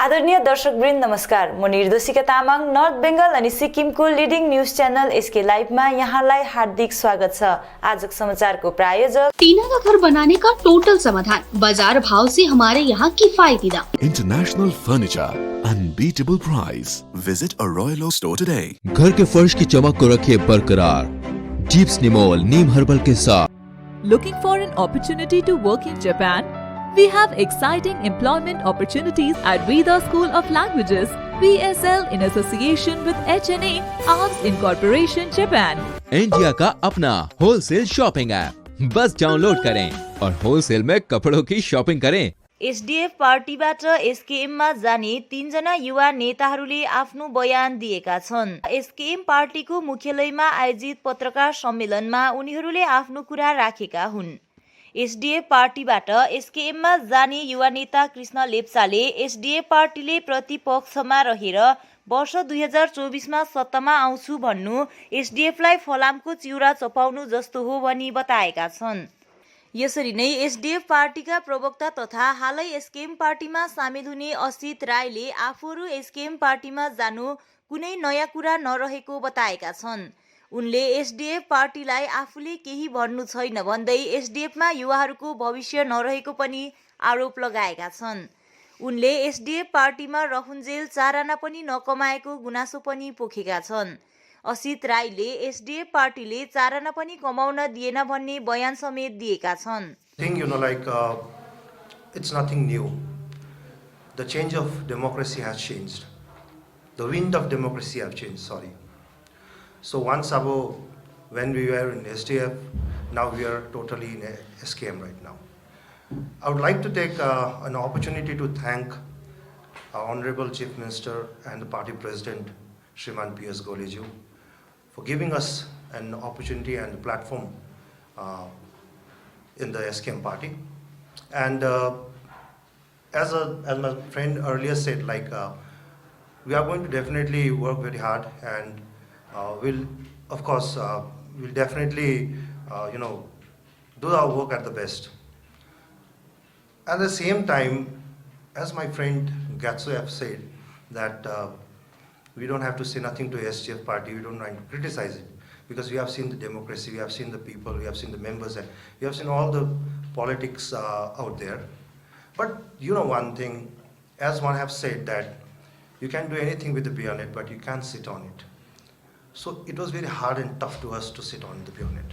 आदरणीय दर्शकवृन्द नमस्कार। म निर्देशिका तामाङ नर्थ बेंगल अनि सिक्किमको लिडिङ न्यूज च्यानल एसके लाइभमा यहाँलाई हार्दिक स्वागत छ। आजको समाचारको प्रायोजक टीना का घर बनाने का टोटल समाधान, बाजार भाव से हमारे यहाँ किफायती दाम, international furniture, unbeatable price. Visit a Royal Oak store today. घर के फर्श की चमक को रखिए बरकरार जीप्स निमोल नीम हर्बल के साथ। Looking for an opportunity to work in Japan? We have exciting employment opportunities at Veda School of Languages, VSL, in association with HNA Arms Incorporation, Japan. India का अपना होलसेल शॉपिंग ऐप, बस download करें और wholesale में कपड़ों की shopping करें। SDF पार्टीबाट एसकेएममा जाने 3 जना युवा नेताहरूले आफ्नो बयान दिएका छन्। एसकेएम पार्टीको मुख्यालयमा आयोजित पत्रकार सम्मेलनमा उनीहरूले आफ्नो कुरा राखेका हुन्। एसडीएफ पार्टीबाट एसकेएममा जाने युवा नेता कृष्ण लेप्चाले एसडीएफ पार्टीले प्रतिपक्षमा रहेर वर्ष 2024 मा सत्तामा आउँछु भन्नु एसडीएफलाई फलामको चिउरा चपाउनु जस्तो हो भनी बताएका छन्। यसरी नै एसडीएफ पार्टीका प्रवक्ता तथा हालै एसकेएम पार्टीमा सामेल हुने असित राईले आफूहरू एसकेएम पार्टीमा जानु कुनै नयाँ कुरा नरहेको बताएका छन्। उनले एसडीएफ पार्टीलाई आफूले केही भन्नु छैन भन्दै एसडीएफमा युवाहरूको भविष्य नरहेको पनि आरोप लगाएका छन्। उनले एसडीएफ पार्टीमा रहुन्जेल 4 आना पनि नकमाएको गुनासो पनि पोखेका छन्। असित राईले एसडीएफ पार्टीले 4 आना पनि कमाउन दिएन भन्ने बयान समेत दिएका छन्। It's nothing new. The change of democracy has changed. The wind of democracy have changed, sorry. So once ago, when we were in SDF, now we are totally in SKM right now. I would like to take an opportunity to thank our Honorable Chief Minister and the party President, Shriman P.S. Goleju, for giving us an opportunity and a platform in the SKM party. And as my friend earlier said, we are going to definitely work very hard, and we'll definitely do our work at the best. At the same time, as my friend Gatso have said, that we don't have to say nothing to SGF party, we don't want to criticize it, because we have seen the democracy, we have seen the people, we have seen the members, and we have seen all the politics out there. But you know one thing, as one have said, that you can do anything with the bayonet, but you can't sit on it. So it was very hard and tough to us to sit on the bayonet.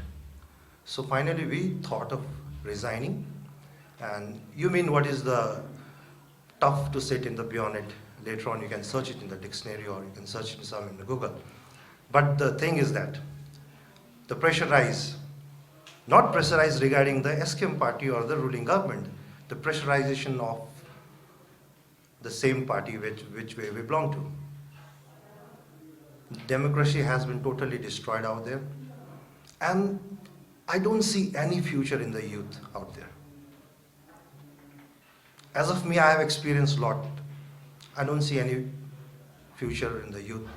So finally we thought of resigning. And you mean what is the tough to sit in the bayonet? Later on you can search it in the dictionary, or you can search it some in the Google. But the thing is that the pressure rise, not pressurized regarding the SKM party or the ruling government, the pressurization of the same party which we belong to. Democracy has been totally destroyed out there, and I don't see any future in the youth out there. As of me, I have experienced a lot. I don't see any future in the youth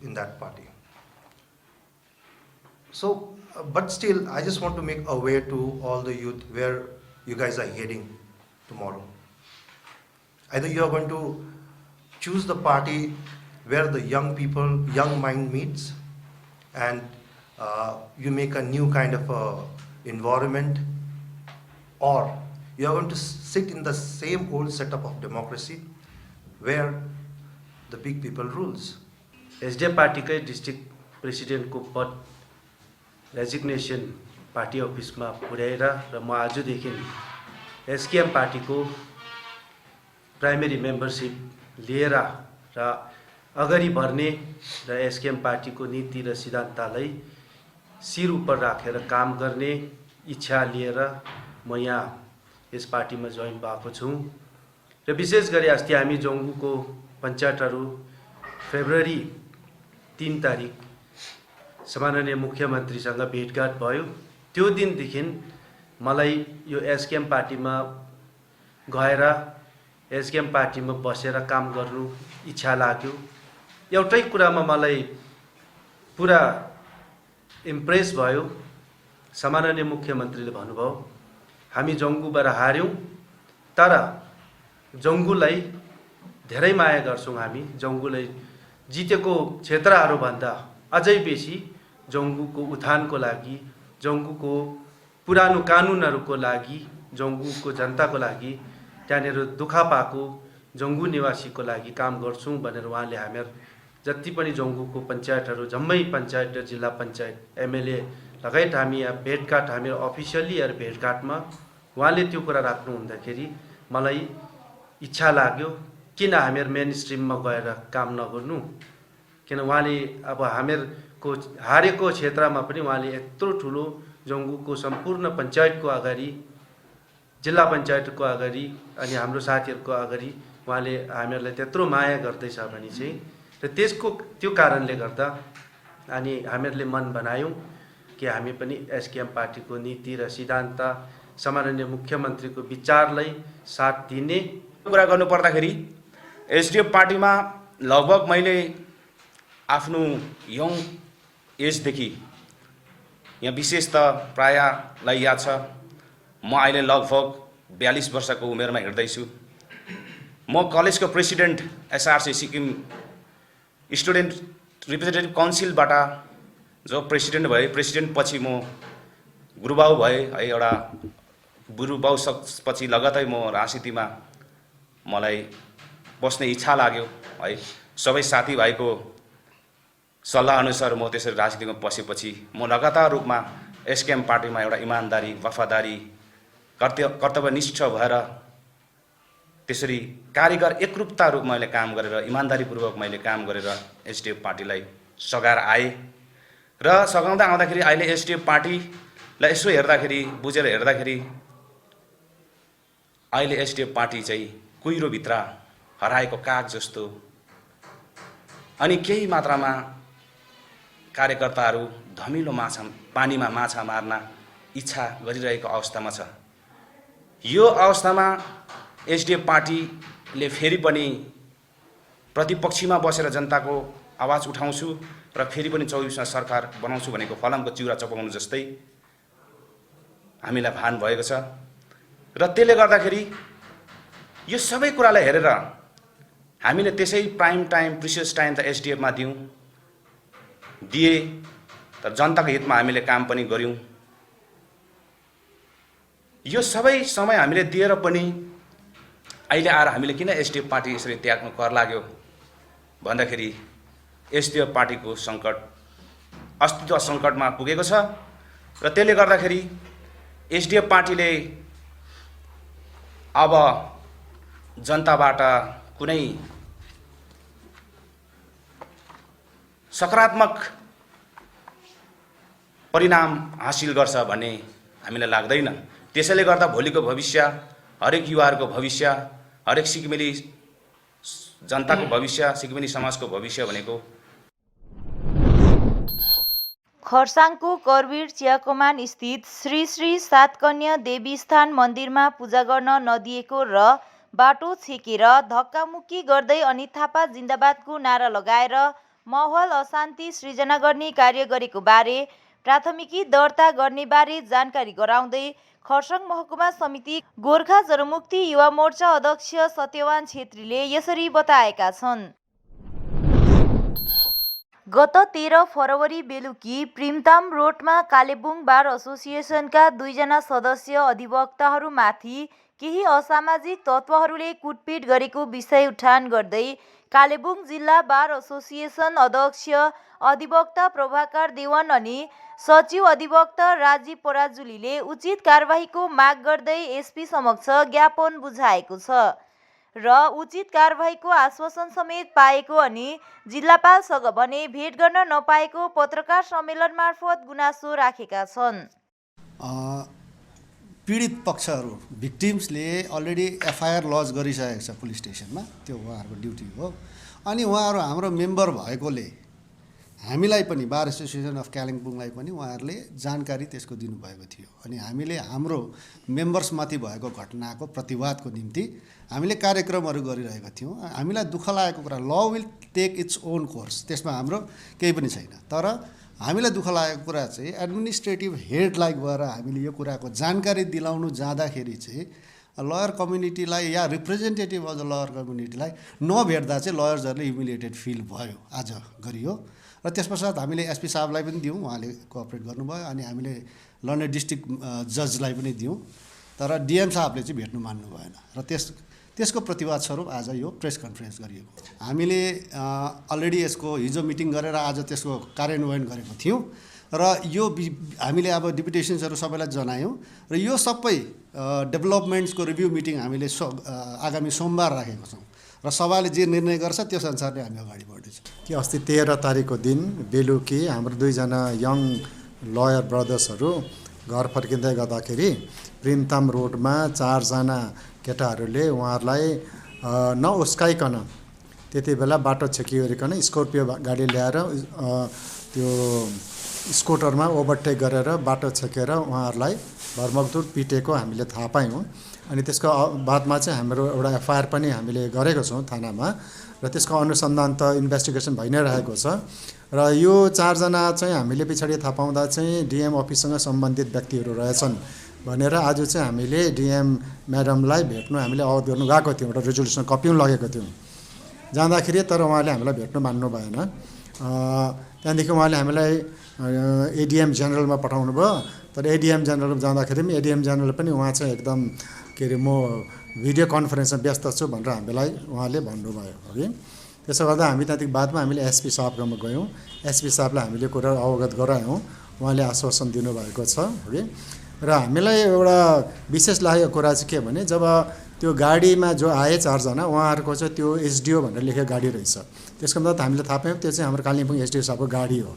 in that party. So, but still, I just want to make aware to all the youth where you guys are heading tomorrow. Either you are going to choose the party where the young people, young mind meets, and you make a new kind of environment, or you are going to sit in the same old setup of democracy where the big people rules. SDF पार्टीकै district प्रेसिडेन्टको पद resignation party अफिसमा पुर्याएर र म आजदेखि SKM पार्टीको primary membership लिएर र अगाडि बढ्ने र एसकेएम पार्टीको नीति र सिद्धान्तलाई शिर उपर राखेर काम गर्ने इच्छा लिएर म यहाँ यस पार्टीमा जोइन भएको छु। र विशेष गरी अस्ति हामी जोंगुको पञ्चायतहरू फेब्रुअरी 3 तारिक सम्माननीय मुख्यमन्त्रीसँग भेटघाट भयो। त्यो दिनदेखि मलाई यो एसकेएम पार्टीमा गएर एसकेएम पार्टीमा बसेर काम गर्नु इच्छा लाग्यो। एउटै कुरामा मलाई पुरा इम्प्रेस भयो। सम्माननीय मुख्यमन्त्रीले भन्नुभयो, हामी जोंगुबाट हार्यौं, तर जोंगुलाई धेरै माया गर्छौँ हामी। जङ्गुलाई जितेको क्षेत्रहरूभन्दा अझै बेसी जङ्गुको उत्थानको लागि, जङ्गुको पुरानो कानुनहरूको लागि, जङ्गुको जनताको लागि, त्यहाँनिर दुःख पाएको जङ्गु निवासीको लागि काम गर्छौँ भनेर उहाँले हामीहरू जति पनि जङ्गुको पञ्चायतहरू, जम्मै पञ्चायत र जिल्ला पञ्चायत, एमएलए लगायत हामी यहाँ भेटघाट, हामीहरू अफिसियली भेटघाटमा उहाँले त्यो कुरा राख्नु हुँदाखेरि मलाई इच्छा लाग्यो किन हामीहरू मेन स्ट्रिममा गएर काम नगर्नु। किन उहाँले अब हामीहरूको हारेको क्षेत्रमा पनि उहाँले यत्रो ठुलो जङ्गुको सम्पूर्ण पञ्चायतको अगाडि, जिल्ला पञ्चायतको अगाडि अनि हाम्रो साथीहरूको अगाडि उहाँले हामीहरूलाई त्यत्रो माया गर्दैछ भने चाहिँ र त्यो कारणले गर्दा अनि हामीहरूले मन बनायौँ कि हामी पनि एसकेएम पार्टीको नीति र सिद्धान्त, सम्माननीय मुख्यमन्त्रीको विचारलाई साथ दिने कुरा गर्नु पर्दाखेरि एसडिएफ पार्टीमा लगभग मैले आफ्नो यङ एजदेखि यहाँ विशेष त प्रायलाई याद छ, म अहिले लगभग 42 वर्षको उमेरमा हिँड्दैछु। म कलेजको president SRC Sikkim student representative काउन्सिलबाट जो प्रेसिडेन्ट भए, प्रेसिडेन्ट पछि म गुरुबाउ भए है। एउटा गुरुबाउ पछि लगतै म राजनीतिमा मलाई बस्ने इच्छा लाग्यो है। सबै साथीभाइको सल्लाह अनुसार म त्यसरी राजनीतिमा पसेपछि म लगातार रूपमा एसकेएम पार्टीमा एउटा इमानदारी, वफादारी, कर्तव्यनिष्ठ भएर त्यसरी कार्यगर एकरूपता रूपमा मैले काम गरेर, इमानदारीपूर्वक मैले काम गरेर एसडिएफ पार्टीलाई सघाएर आएँ। र सघाउँदा आउँदाखेरि अहिले एसडिएफ पार्टीलाई यसो हेर्दाखेरि, बुझेर हेर्दाखेरि अहिले एसडिएफ पार्टी चाहिँ कुहिरोभित्र हराएको काग जस्तो, अनि केही मात्रामा कार्यकर्ताहरू धमिलो पानीमा माछा मार्न इच्छा गरिरहेको अवस्थामा छ। यो अवस्थामा एसडिएफ पार्टीले फेरि पनि प्रतिपक्षमा बसेर जनताको आवाज उठाउँछु र फेरि पनि 24मा सरकार बनाउँछु भनेको फलामको चिउरा चपाउनु जस्तै हामीलाई भान भएको छ। र त्यसले गर्दाखेरि यो सबै कुरालाई हेरेर हामीले त्यसै प्राइम टाइम, प्रिसियस टाइम त एसडिएफमा दिए, तर जनताको हितमा हामीले काम पनि गऱ्यौँ। यो सबै समय हामीले दिएर पनि अहिले आएर हामीले किन एसडिएफ पार्टी यसरी त्याग्नु कर लाग्यो भन्दाखेरि एसडिएफ पार्टीको सङ्कट, अस्तित्व सङ्कटमा पुगेको छ। र त्यसले गर्दाखेरि एसडिएफ पार्टीले अब जनताबाट कुनै सकारात्मक परिणाम हासिल गर्छ भन्ने हामीलाई लाग्दैन। त्यसैले गर्दा भोलिको भविष्य, हरेक युवाहरूको भविष्य, हरेक सिक्किमेली जनताको भविष्य, सिक्किमेली समाजको भविष्य भनेको खरसाङको करवीर चियाकमान स्थित श्री श्री सातकन्या देवी स्थान मन्दिरमा पूजा गर्न नदिएको र बाटो छेकेर धक्कामुक्की गर्दै अनित थापा जिन्दाबादको नारा लगाएर माहौल अशान्ति सृजना गर्ने कार्य गरेको बारे प्राथमिकी दर्ता गर्ने बारे जानकारी गराउँदै खरसाङ महकुमा समिति गोर्खा जनमुक्ति युवा मोर्चा अध्यक्ष सत्यवान छेत्रीले यसरी बताएका छन्। गत 13 फरवरी बेलुकी प्रिमताम रोडमा कालेबुङ बार एसोसिएसनका 2 जना सदस्य अधिवक्ताहरूमाथि केही असामाजिक तत्त्वहरूले कुटपिट गरेको विषय उठान गर्दै कालेबुङ जिल्ला बार एसोसिएसन अध्यक्ष अधिवक्ता प्रभाकर देवन अनि सचिव अधिवक्ता राजीव पराजुलीले उचित कारबाहीको माग गर्दै एसपी समक्ष ज्ञापन बुझाएको छ र उचित कारबाहीको आश्वासन समेत पाएको अनि जिल्लापालसँग भने भेट गर्न नपाएको पत्रकार सम्मेलन मार्फत गुनासो राखेका छन्। पीडित पक्षहरू, भिक्टिम्सले अलरेडी एफआइआर लज गरिसकेको छ पुलिस स्टेसनमा, त्यो उहाँहरूको ड्युटी हो। अनि उहाँहरू हाम्रो मेम्बर भएकोले हामीलाई पनि बार एसोसिएसन अफ कालिम्पोङलाई पनि उहाँहरूले जानकारी त्यसको दिनुभएको थियो। अनि हामीले हाम्रो मेम्बर्समाथि भएको घटनाको प्रतिवादको निम्ति हामीले कार्यक्रमहरू गरिरहेका थियौँ। हामीलाई दुःख लागेको कुरा, law will take its own course, त्यसमा हाम्रो केही पनि छैन। तर हामीलाई दुःख लागेको कुरा चाहिँ एडमिनिस्ट्रेटिभ हेडलाई गएर हामीले यो कुराको जानकारी दिलाउनु जाँदाखेरि चाहिँ लयर कम्युनिटीलाई या रिप्रेजेन्टेटिभ अफ द लयर कम्युनिटीलाई नभेट्दा चाहिँ लयर्सहरूले ह्युमिलिएटेड फिल भयो आज गरियो। र त्यस पश्चात हामीले एसपी साहबलाई पनि दियौँ, उहाँले कोअपरेट गर्नुभयो। अनि हामीले लन्डन डिस्ट्रिक्ट जजलाई पनि दियौँ, तर डिएम साहबले चाहिँ भेट्नु मान्नु भएन। र त्यसको प्रतिवाद स्वरूप आज यो प्रेस कन्फरेन्स गरिएको। हामीले अलरेडी यसको हिजो मिटिङ गरेर आज त्यसको कार्यान्वयन गरेको थियौँ र यो हामीले अब डिपुटेसन्सहरू सबैलाई जनायौँ र यो सबै डेभलपमेन्ट्सको रिभ्यू मिटिङ हामीले आगामी सोमबार राखेको छौँ र सभाले जे निर्णय गर्छ त्यस अनुसारले हामी अगाडि बढ्दैछौँ। कि अस्ति 13 तारिकको दिन बेलुकी हाम्रो 2 जना यङ लयर ब्रदर्सहरू घर फर्किँदै गर्दाखेरि प्रिमताम रोडमा 4 जना केटाहरूले उहाँहरूलाई नउस्काइकन त्यति बेला बाटो छेकिओरिकन स्कर्पियो गाडी ल्याएर त्यो स्कुटरमा ओभरटेक गरेर बाटो छेकेर उहाँहरूलाई भरमग्दुर पिटेको हामीले थाहा पायौँ। अनि त्यसको बादमा चाहिँ हाम्रो एउटा एफआइआर पनि हामीले गरेको छौँ थानामा र त्यसको अनुसन्धान त इन्भेस्टिगेसन भइ नै रहेको छ। र यो 4 जना चाहिँ हामीले पछाडि थाहा पाउँदा चाहिँ डिएम अफिससँग सम्बन्धित व्यक्तिहरू रहेछन् भनेर आज चाहिँ हामीले डिएम म्याडमलाई भेट्नु हामीले अवगत गर्नु गएको थियौँ। एउटा रेजोल्युसन कपी पनि लगेको थियौँ जाँदाखेरि, तर उहाँले हामीलाई भेट्नु मान्नु भएन। त्यहाँदेखि उहाँले हामीलाई एडिएम जेनरलमा पठाउनु भयो, तर एडिएम जेनरलमा जाँदाखेरि पनि एडिएम जेनरल पनि उहाँ चाहिँ एकदम के अरे म भिडियो कन्फरेन्समा व्यस्त छु भनेर हामीलाई उहाँले भन्नुभयो हगि। त्यसो गर्दा हामी त्यहाँदेखि बादमा हामीले एसपी साहबकोमा गयौँ, एसपी साहबलाई हामीले कुरा अवगत गरायौँ, उहाँले आश्वासन दिनुभएको छ हगि। र हामीलाई एउटा विशेष लागेको कुरा चाहिँ के भने जब त्यो गाडीमा जो आए 4 जना उहाँहरूको चाहिँ त्यो एसडिओ भनेर लेखेको गाडी रहेछ। त्यसको मतलब हामीले थाहा पायौँ त्यो चाहिँ हाम्रो कालिम्पोङ एसडिओ साहबको गाडी हो।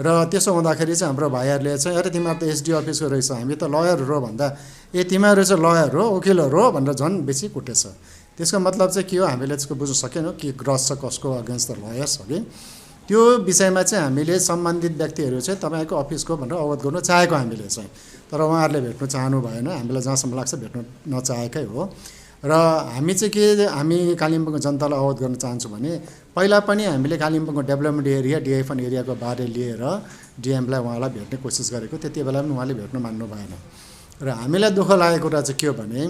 र त्यसो हुँदाखेरि चाहिँ हाम्रो भाइहरूले चाहिँ अरे तिमीहरू त एसडिओ अफिसको रहेछ, हामी त लयरहरू हो भन्दा ए तिमीहरू चाहिँ लयर हो वकिलहरू हो भनेर झन् बेसी कुटेछ। त्यसको मतलब चाहिँ के हो हामीले त्यसको बुझ्न सकेनौँ कि ग्रस छ कसको अगेन्स्ट द लयर्स हो कि। त्यो विषयमा चाहिँ हामीले सम्बन्धित व्यक्तिहरू चाहिँ तपाईँको अफिसको भनेर अवगत गर्नु चाहेको हामीले चाहिँ, तर उहाँहरूले भेट्नु चाहनु भएन। हामीलाई जहाँसम्म लाग्छ भेट्नु नचाहेकै हो। र हामी चाहिँ के हामी कालिम्पोङको जनतालाई अवगत गर्न चाहन्छौँ भने पहिला पनि हामीले कालिम्पोङको डेभलपमेन्ट एरिया डिएफएन एरियाको बारे लिएर डिएमलाई उहाँलाई भेट्ने कोसिस गरेको, त्यति बेला पनि उहाँले भेट्नु मान्नु भएन। र हामीलाई दुःख लागेको कुरा चाहिँ के हो भने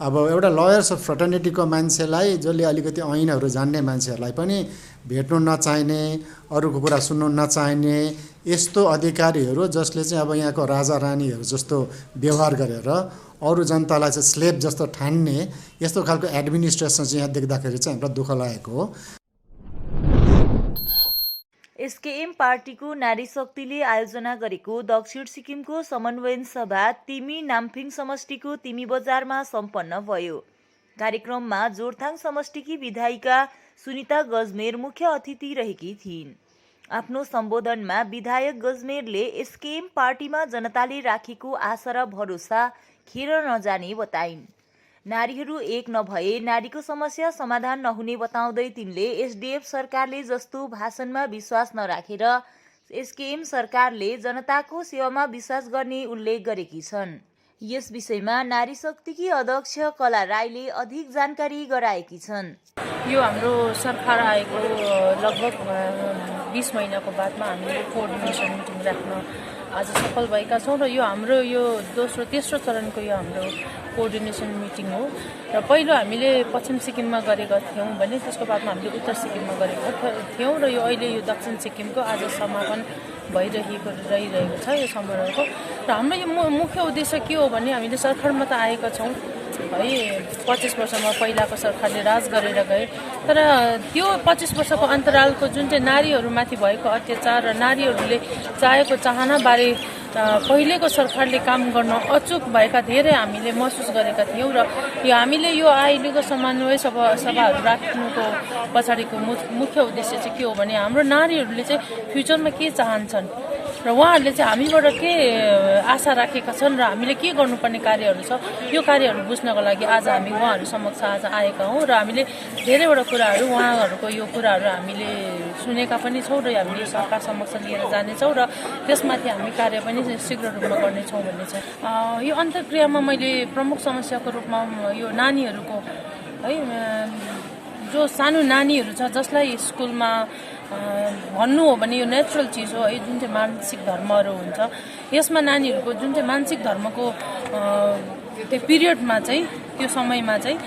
अब एउटा लयर्स फ्रटर्निटीको मान्छेलाई जसले अलिकति ऐनहरू जान्ने मान्छेहरूलाई पनि भेट्नु नचाहिने, अरूको कुरा सुन्नु नचाहिने यस्तो अधिकारीहरू जसले चाहिँ अब यहाँको राजा रानीहरू जस्तो व्यवहार गरेर अरू जनतालाई चाहिँ स्लेब जस्तो ठान्ने यस्तो खालको एडमिनिस्ट्रेसन चाहिँ यहाँ देख्दाखेरि चाहिँ हामीलाई दुःख लागेको हो। एसकेएम पार्टीको नारी शक्तिले आयोजना गरेको दक्षिण सिक्किमको समन्वयन सभा तिमी नाम्फिङ समष्टिको तिमी बजारमा सम्पन्न भयो। कार्यक्रममा जोरथाङ समष्टिकी विधायिका सुनिता गजमेर मुख्य अतिथि रहेकी थिइन्। आफ्नो सम्बोधनमा विधायक गजमेरले एसकेएम पार्टीमा जनताले राखेको आशा र भरोसा खेर नजाने बताइन्। नारीहरू एक नभए नारीको समस्या समाधान नहुने बताउँदै तिनले एसडिएफ सरकारले जस्तो भाषणमा विश्वास नराखेर एसकेएम सरकारले जनताको सेवामा विश्वास गर्ने उल्लेख गरेकी छन्। यस विषयमा नारी शक्तिकी अध्यक्ष कला राईले अधिक जानकारी गराएकी छन्। यो हाम्रो सरकार आएको लगभग 20 महिनाको बादमा हामीले कोअर्डिनेसन मिटिङ राख्न आज सफल भएका छौँ र यो हाम्रो यो दोस्रो तेस्रो चरणको यो हाम्रो कोअर्डिनेसन मिटिङ हो। र पहिलो हामीले पश्चिम सिक्किममा गरेका थियौँ भने त्यसको बादमा हामीले उत्तर सिक्किममा गरेका थियौँ र यो अहिले यो दक्षिण सिक्किमको आज समापन रहिरहेको छ यो समारोहको। र हाम्रो यो मुख्य उद्देश्य के हो भने हामीले सरकारमा त आएका छौँ है, 25 वर्षमा पहिलाको सरकारले राज गरेर गए, तर त्यो 25 वर्षको अन्तरालको जुन चाहिँ नारीहरूमाथि भएको अत्याचार र नारीहरूले चाहेको चाहनाबारे पहिलेको सरकारले काम गर्न अचुक भएका धेरै हामीले महसुस गरेका थियौँ। र यो हामीले यो अहिलेको समन्वय सभाहरू राख्नुको पछाडिको मुख्य उद्देश्य चाहिँ के हो भने हाम्रो नारीहरूले चाहिँ फ्युचरमा के चाहन्छन् र उहाँहरूले चाहिँ हामीबाट के आशा राखेका छन् र हामीले के गर्नुपर्ने कार्यहरू छ यो कार्यहरू बुझ्नको लागि आज हामी उहाँहरू समक्ष आज आएका हौँ। र हामीले धेरैवटा कुराहरू उहाँहरूको यो कुराहरू हामीले सुनेका पनि छौँ र हामीले सरकार समक्ष लिएर जानेछौँ र त्यसमाथि हामी कार्य पनि शीघ्र रूपमा गर्नेछौँ भन्ने छ। यो अन्तर्क्रियामा मैले प्रमुख समस्याको रूपमा यो नानीहरूको है जो सानो नानीहरू छ जसलाई स्कुलमा भन्नु हो भने यो नेचुरल चिज हो है, जुन चाहिँ मानसिक धर्महरू हुन्छ यसमा नानीहरूको जुन चाहिँ मानसिक धर्मको त्यो पिरियडमा चाहिँ त्यो समयमा चाहिँ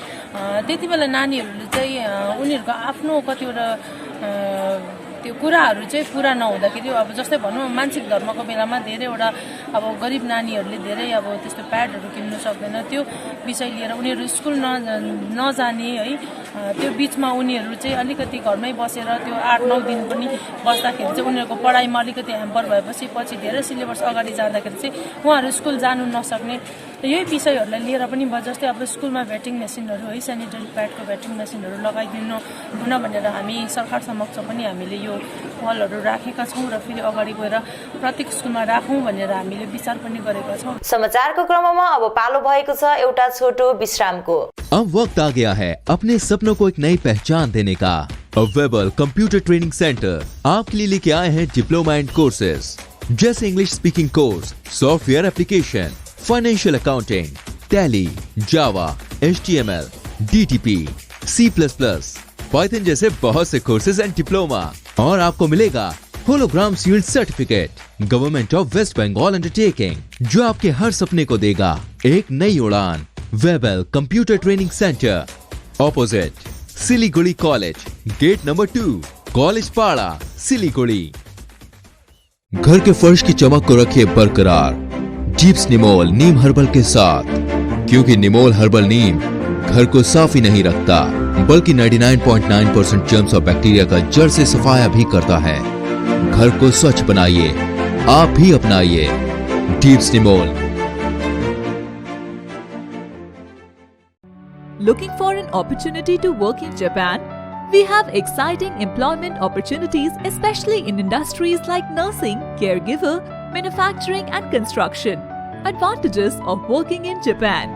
त्यति बेला नानीहरूले चाहिँ उनीहरूको आफ्नो कतिवटा त्यो कुराहरू चाहिँ पुरा नहुँदाखेरि अब जस्तै भनौँ मानसिक धर्मको बेलामा धेरैवटा अब गरिब नानीहरूले धेरै अब त्यस्तो प्याडहरू किन्नु सक्दैन, त्यो विषय लिएर उनीहरू स्कुल नजाने है, त्यो बिचमा उनीहरू चाहिँ अलिकति घरमै बसेर त्यो 8-9 दिन पनि बस्दाखेरि चाहिँ उनीहरूको पढाइमा अलिकति ह्याम्पर भएपछि पछि धेरै सिलेबस अगाडि जाँदाखेरि चाहिँ उहाँहरू स्कुल जानु नसक्ने, यही विषयहरूलाई लिएर पनि जस्तै अब स्कुलमा भेटिङ मेसिनहरू है, सेनिटरी प्याडको भेटिङ मेसिनहरू लगाइदिनु हुन भनेर हामी सरकार समक्ष पनि हामीले यो पहलहरू राखेका छौँ र फेरि अगाडि गएर प्रत्येक स्कुलमा राखौँ भनेर हामीले विचार पनि गरेका छौँ। समाचारको क्रममा अब पालो भएको छ एउटा छोटो विश्रामको। अब वक्त आ गया है अपने सपनों को एक नई पहचान देने का। वेबल कंप्यूटर ट्रेनिंग सेंटर आपके लिए लेके आए हैं डिप्लोमा एंड कोर्सेज जैसे English speaking course, software application, financial accounting, Tally, Java, HTML, DTP, C++, Python जैसे बहुत से कोर्सेज एंड डिप्लोमा। और आपको मिलेगा hologram sealed certificate government of West Bengal undertaking, जो आपके हर सपने को देगा एक नई उड़ान। Webel computer training centre, opposite Siliguri college, gate number 2, college Para, Siliguri. घर के फर्श की चमक को रखिए बरकरार जीप्स निमोल नीम हर्बल के साथ, क्योंकि निमोल हर्बल नीम घर को साफ ही नहीं रखता बल्कि 99.9% जर्म्स और बैक्टीरिया का जड़ से सफाया भी करता है। घर को स्वच्छ बनाइए, आप भी अपनाइए jeeps Nimol. Looking for an opportunity to work in Japan? We have exciting employment opportunities, especially in industries like nursing, caregiver, manufacturing and construction. Advantages of working in Japan: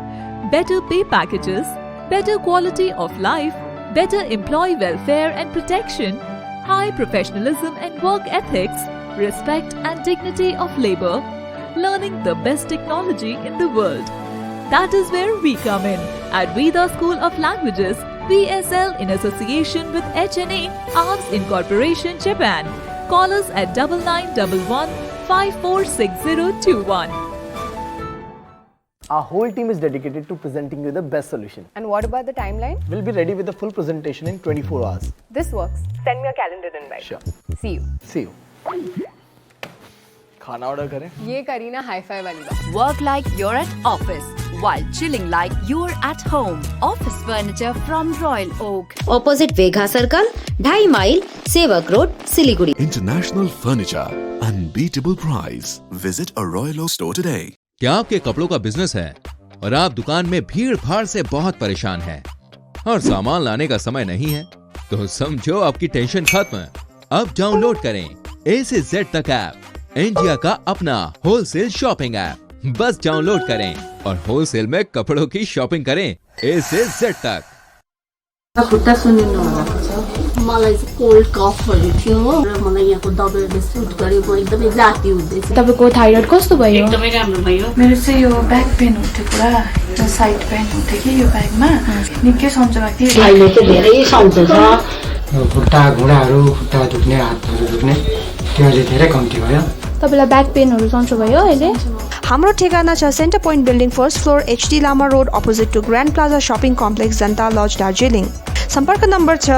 better pay packages, better quality of life, better employee welfare and protection, high professionalism and work ethics, respect and dignity of labor, learning the best technology in the world. That is where we come in at Veda School of Languages, VSL, in association with HNA, ARMS Incorporation, Japan. Call us at 9911 546021. Our whole team is dedicated to presenting you the best solution. And what about the timeline? We'll be ready with the full presentation in 24 hours. This works. Send me a calendar invite. Sure. See you. See you. खाना order करें? ये curry ना hi-fi वाली बात। Work like you're at office while chilling like you're at home. Office furniture from Royal Oak. Opposite Vegha Circle, 2.5 mile, Sevak Road, Siliguri. International furniture, unbeatable price. Visit a Royal Oak store today. क्या आपके कपड़ों का business है और आप दुकान में भीड़ भाड़ से बहुत परेशान हैं और सामान लाने का समय नहीं है, तो समझो आपकी टेंशन खत्म। अब डाउनलोड करें A से Z तक ऐप, इंडिया का अपना होलसेल शॉपिंग ऐप। बस डाउनलोड करें और होलसेल में कपड़ों की शॉपिंग करें A से Z तक। खुट्टा सुनिनु भएको छ, मलाई चाहिँ कोल्ड कफहरू थियो र मलाई यहाँको दबाईले सुट गर्यो, म एकदमै जाती हुँदैछ। तपाईको थाइरोइड कस्तो भयो? एकदमै राम्रो भयो। मेरो चाहिँ यो ब्याक पेन हुन्थ्यो पुरा, यो साइड पेन हुन्थ्यो कि यो ब्याकमा निकै सन्चो भएको थियो। अहिले चाहिँ धेरै सन्चो छ। खुट्टा घुँडाहरू, खुट्टा दुख्ने, हातहरू दुख्ने त्यो अहिले धेरै कम्ती भयो। तपाईलाई ब्याक पेनहरू सन्चो भयो अहिले? हाम्रो ठेगाना छ Centre Point building first floor HD Lama road opposite to Grand Plaza shopping complex Janata lodge Darjeeling. सम्पर्क नम्बर छ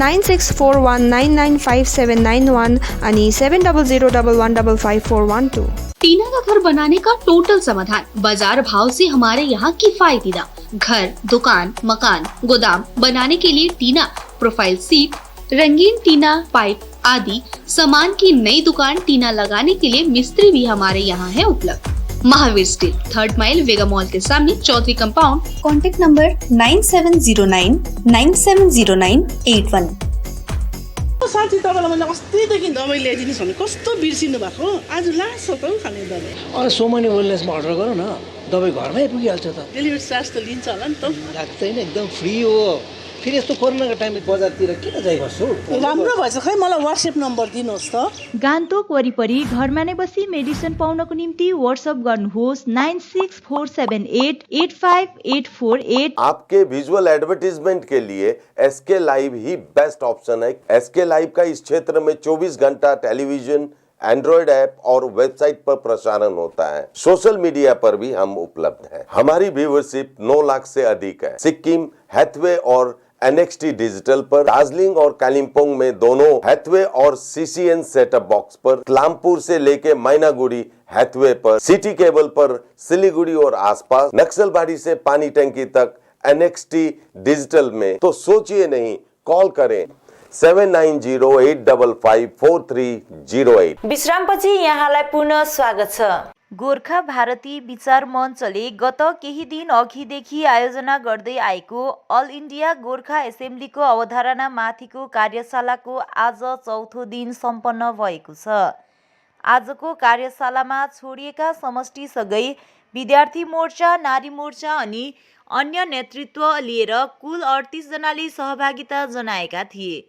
9641995791 अनि 7001155412। टीना का घर बनाने का टोटल समाधान बाजार भाव से हमारे यहाँ किफायती दाम। घर, दुकान, मकान, गोदाम बनाने के लिए टीना, प्रोफाइल सीट, रंगीन टीना, पाइप आदि सामान की नई दुकान टीना लगाने के लिए मिस्त्री भी हमारे यहाँ है उपलब्ध। महावीर स्टील, 3rd माइल, वेगा मॉल के सामने, चौधरी कंपाउंड। Contact number 9709970981। साथी तपाईलाई मैले अस्तिदेखि दबाई ल्याइदिनुस् भने कस्तो बिर्सिनु भएको, आज लास्ट त खाने दबाई। अरे सोमनी वेलनेसमा अर्डर गर न, दबाई घरमै पुगिहाल्छ त। डेलिभरी चार्ज त लिन्छ होला नि त? लाग्दैन, एकदम फ्री हो। फेरि यस्तो कोरोनाको टाइममा बजारतिर किन जाइ बस्छु? राम्रो भएछ, खै मलाई WhatsApp नम्बर दिनुहोस् त। गान्तोक वरिपरि घरमा नै बसी मेडिसिन पाउनको निम्ति WhatsApp गर्नुहोस् 9647885848। आपके विजुअल एडवर्टीजमेंट के लिए SK लाइव ही बेस्ट ऑप्शन है। SK लाइव का इस क्षेत्र में 24 घंटा टेलीविजन, एंड्रॉयड ऐप और वेबसाइट पर प्रसारण होता है। सोशल मीडिया पर भी हम उपलब्ध हैं। हमारी व्यूवरशिप 9 लाख से अधिक है। सिक्किम, हैथवे और NXT डिजिटल पर, दार्जिलिंग और कालिम्पोंग में दोनों हैथवे और CCN सेटअप बॉक्स पर, क्लामपुर से लेके मैनागुड़ी हैथवे पर, सिटी केबल पर, सिलीगुड़ी और आसपास, नक्सलबाड़ी से पानी टंकी तक NXT डिजिटल में। तो सोचिए नहीं, कॉल करें 7908554308। विश्रामपछि यहाँलाई पुनः स्वागत छ। गोर्खा भारती विचार मञ्चले गत केही दिन अघिदेखि आयोजना गर्दै आएको अल इन्डिया गोर्खा एसेम्ब्लीको अवधारणा माथिको कार्यशालाको आज चौथो दिन सम्पन्न भएको छ। आजको कार्यशालामा छोडिएका समष्टिसँगै विद्यार्थी मोर्चा, नारी मोर्चा अनि अन्य नेतृत्व लिएर कुल 38 जनाले सहभागिता जनाएका थिए।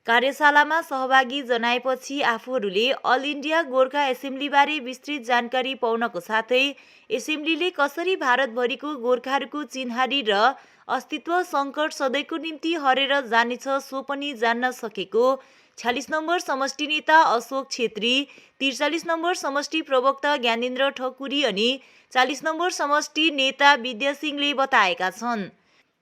कार्यशालामा सहभागी जनाएपछि आफूहरूले अल इन्डिया गोर्खा एसेम्ब्लीबारे विस्तृत जानकारी पाउनको साथै एसेम्ब्लीले कसरी भारतभरिको गोर्खाहरूको चिन्हारी र अस्तित्व सङ्कट सधैँको निम्ति हरेर जानेछ सो पनि जान्न सकेको 46 नम्बर समष्टि नेता अशोक छेत्री, 43 नम्बर समष्टि प्रवक्ता ज्ञानेन्द्र ठकुरी अनि 40 नम्बर समष्टि नेता विद्या सिंहले बताएका छन्।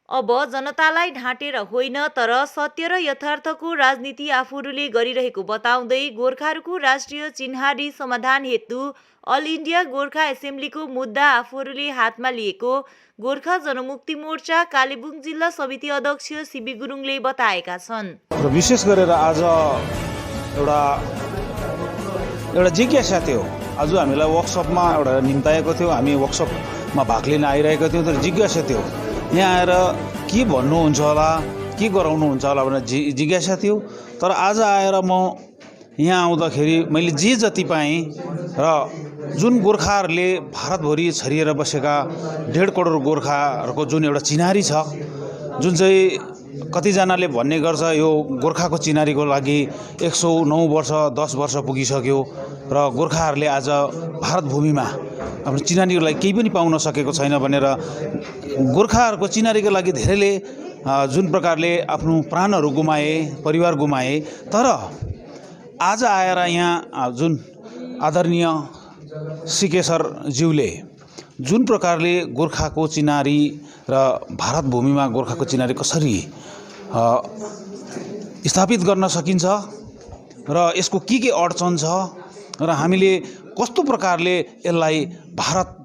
अब जनतालाई ढाँटेर होइन तर सत्य र यथार्थको राजनीति आफूहरूले गरिरहेको बताउँदै गोर्खाहरूको राष्ट्रिय चिन्हारी समाधान हेतु अल इन्डिया गोर्खा एसेम्ब्लीको मुद्दा आफूहरूले हातमा लिएको गोर्खा जनमुक्ति मोर्चा कालेबुङ जिल्ला समिति अध्यक्ष सिबी गुरुङले बताएका छन्। विशेष गरेर आज एउटा जिज्ञासा थियो। आज हामीलाई वर्कसपमा एउटा निम्ताएको थियो, हामी वर्कसपमा भाग लिन आइरहेका थियौँ, तर जिज्ञासा थियो यहाँ आएर के भन्नुहुन्छ होला, के गराउनुहुन्छ होला भनेर जिज्ञासा थियो। तर आज आएर म यहाँ आउँदाखेरि मैले जे जति पाएँ र जुन गोर्खाहरूले भारतभरि छरिएर बसेका 1.5 करोड गोर्खाहरूको जुन एउटा चिनारी छ, जुन चाहिँ कतिजनाले भन्ने गर्छ यो गोर्खाको चिनारीको लागि 109 वर्ष 10 वर्ष पुगिसक्यो र गोर्खाहरूले आज भारत भूमिमा आफ्नो चिनारीको लागि केही पनि पाउन सकेको छैन भनेर गोर्खाहरूको चिनारीको लागि धेरैले जुन प्रकारले आफ्नो प्राणहरू गुमाए, परिवार गुमाए। तर आज आएर यहाँ जुन आदरणीय सिके सरज्यूले जुन प्रकारले गोर्खाको चिनारी र भारत भूमिमा गोर्खाको चिनारी कसरी स्थापित गर्न सकिन्छ र यसको के अडचन छ र हामीले कस्तो प्रकारले यसलाई भारत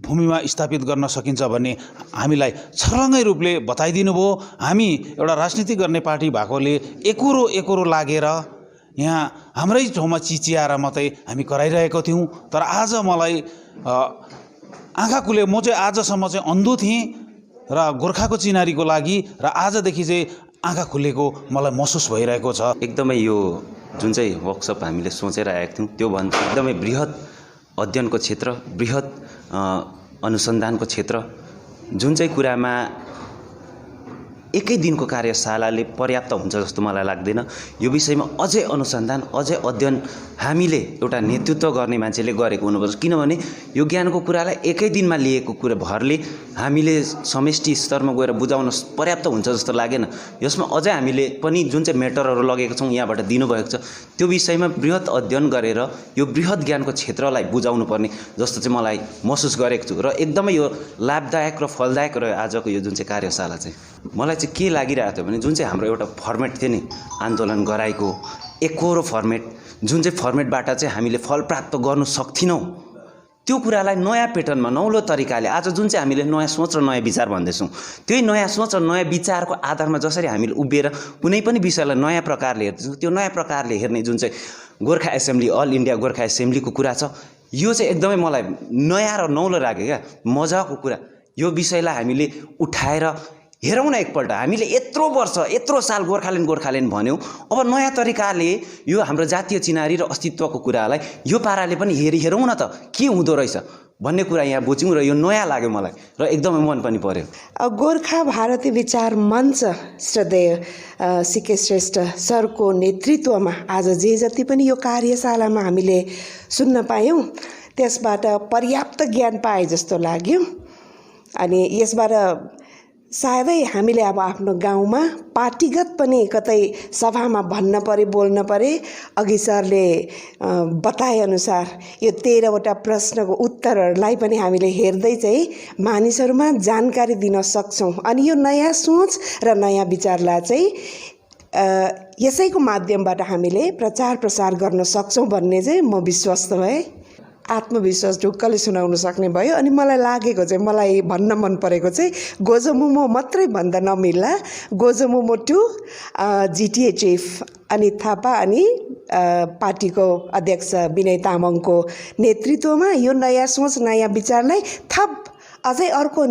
भूमिमा स्थापित गर्न सकिन्छ भन्ने हामीलाई छर्लङ्गै रूपले बताइदिनु भयो। हामी एउटा राजनीति गर्ने पार्टी भएकोले एकरो लागेर यहाँ हाम्रै ठाउँमा चिचियाएर मात्रै हामी कराइरहेको थियौँ। तर आज मलाई आँखा खुले, म चाहिँ आजसम्म चाहिँ अन्धो थिएँ र गोर्खाको चिनारीको लागि, र आजदेखि चाहिँ आँखा खुलेको मलाई महसुस भइरहेको छ। एकदमै यो जुन चाहिँ वर्कसप हामीले सोचेर आएका थियौँ त्योभन्दा एकदमै बृहत अध्ययनको क्षेत्र, बृहत अनुसन्धानको क्षेत्र, जुन चाहिँ कुरामा एकै दिनको कार्यशालाले पर्याप्त हुन्छ जस्तो मलाई लाग्दैन। यो विषयमा अझै अनुसन्धान, अझै अध्ययन हामीले एउटा नेतृत्व गर्ने मान्छेले गरेको हुनुपर्छ। किनभने यो ज्ञानको कुरालाई एकै दिनमा लिएको कुरा भरले हामीले समष्टि स्तरमा गएर बुझाउन पर्याप्त हुन्छ जस्तो लागेन। यसमा अझै हामीले पनि जुन चाहिँ मेटरहरू लगेको छौँ यहाँबाट दिनुभएको छ त्यो विषयमा बृहत अध्ययन गरेर यो बृहत ज्ञानको क्षेत्रलाई बुझाउनु पर्ने जस्तो चाहिँ मलाई महसुस गरेको छु। र एकदमै यो लाभदायक र फलदायक रह्यो आजको यो जुन चाहिँ कार्यशाला चाहिँ। मलाई चाहिँ के लागिरहेको थियो भने जुन चाहिँ हाम्रो एउटा फर्मेट थियो नि आन्दोलन गराएको एकरो फर्मेट, जुन चाहिँ फर्मेटबाट चाहिँ हामीले फल प्राप्त गर्नु सक्थिनौँ त्यो कुरालाई नयाँ प्याटर्नमा नौलो तरिकाले आज जुन चाहिँ हामीले नयाँ सोच र नयाँ विचार भन्दैछौँ त्यही नयाँ सोच र नयाँ विचारको आधारमा जसरी हामीले उभिएर कुनै पनि विषयलाई नयाँ प्रकारले हेर्दैछौँ त्यो नयाँ प्रकारले हेर्ने जुन चाहिँ Gorkha assembly, all India Gorkha एसेम्ब्लीको कुरा छ, यो चाहिँ एकदमै मलाई नयाँ र नौलो लाग्यो क्या, मजाको कुरा। यो विषयलाई हामीले उठाएर हेरौँ न एकपल्ट। हामीले यत्रो वर्ष यत्रो साल गोर्खाल्यान्ड भन्यौँ, अब नयाँ तरिकाले यो हाम्रो जातीय चिनारी र अस्तित्वको कुरालाई यो पाराले पनि हेरौँ न त के हुँदो रहेछ भन्ने कुरा यहाँ बुझ्यौँ र यो नयाँ लाग्यो मलाई र एकदमै मन पनि पर्यो। गोर्खा भारती विचार मञ्च श्रद्धेय सिके श्रेष्ठ सरको नेतृत्वमा आज जे जति पनि यो कार्यशालामा हामीले सुन्न पायौँ त्यसबाट पर्याप्त ज्ञान पाए जस्तो लाग्यो। अनि यसबाट सायदै हामीले अब आफ्नो गाउँमा पार्टीगत पनि कतै सभामा भन्न परे बोल्न परे अघि सरले बताएअनुसार यो 13वटा प्रश्नको उत्तरहरूलाई पनि हामीले हेर्दै चाहिँ मानिसहरूमा जानकारी दिन सक्छौँ। अनि यो नयाँ सोच र नयाँ विचारलाई चाहिँ यसैको माध्यमबाट हामीले प्रचार प्रसार गर्न सक्छौँ भन्ने चाहिँ म विश्वस्त भएँ। आत्मविश्वास ढुक्कले सुनाउन सक्ने भयो। अनि मलाई लागेको चाहिँ मलाई भन्न मन परेको चाहिँ गोजोमोमो मात्रै भन्दा नमिल्ला, GJMM to GTA chief Anit Thapa अनि पार्टीको अध्यक्ष विनय तामाङको नेतृत्वमा यो नयाँ सोच नयाँ विचारलाई थप अझै अर्को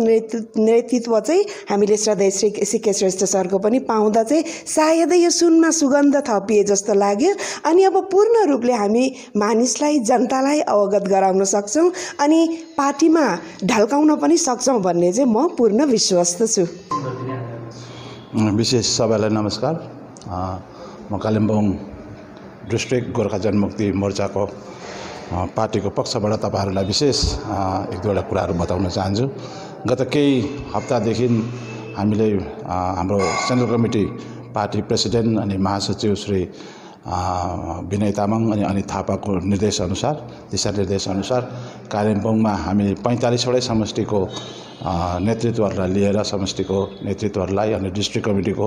नेतृत्व चाहिँ हामीले श्रद्धेय श्री सिके श्रेष्ठ सरको पनि पाउँदा चाहिँ सायदै यो सुनमा सुगन्ध थपिए जस्तो लाग्यो। अनि अब पूर्ण रूपले हामी मानिसलाई जनतालाई अवगत गराउन सक्छौँ अनि पार्टीमा ढल्काउन पनि सक्छौँ भन्ने चाहिँ म पूर्ण विश्वस्त छु। विशेष सबैलाई नमस्कार। म कालिम्पोङ डिस्ट्रिक्ट गोर्खा जनमुक्ति मोर्चाको पार्टीको पक्षबाट तपाईहरुलाई विशेष एक दुईवटा कुराहरू बताउन चाहन्छु। गत केही हप्तादेखि हामीले हाम्रो सेन्ट्रल कमिटी पार्टी प्रेसिडेन्ट अनि महासचिव श्री विनय तामाङ अनि अनित थापाको निर्देशअनुसार दिशानिर्देशअनुसार कालिम्पोङमा हामी 45वटै समष्टिको नेतृत्वहरूलाई लिएर समष्टिको नेतृत्वहरूलाई अनि डिस्ट्रिक्ट कमिटीको